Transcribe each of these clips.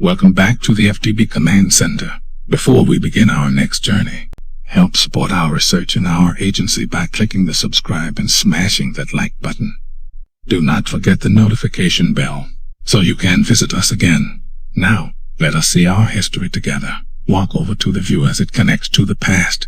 Welcome back to the FTB Command Center. Before we begin our next journey, help support our research and our agency by clicking the subscribe and smashing that like button. Do not forget the notification bell, so you can visit us again. Now, let us see our history together. Walk over to the view as it connects to the past.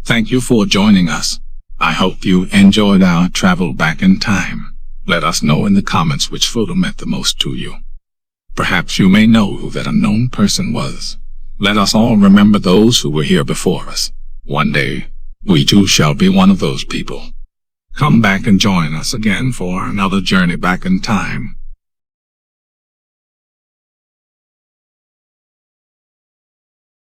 Thank you for joining us. I hope you enjoyed our travel back in time. Let us know in the comments which photo meant the most to you. Perhaps you may know who that unknown person was. Let us all remember those who were here before us. One day, we too shall be one of those people. Come back and join us again for another journey back in time.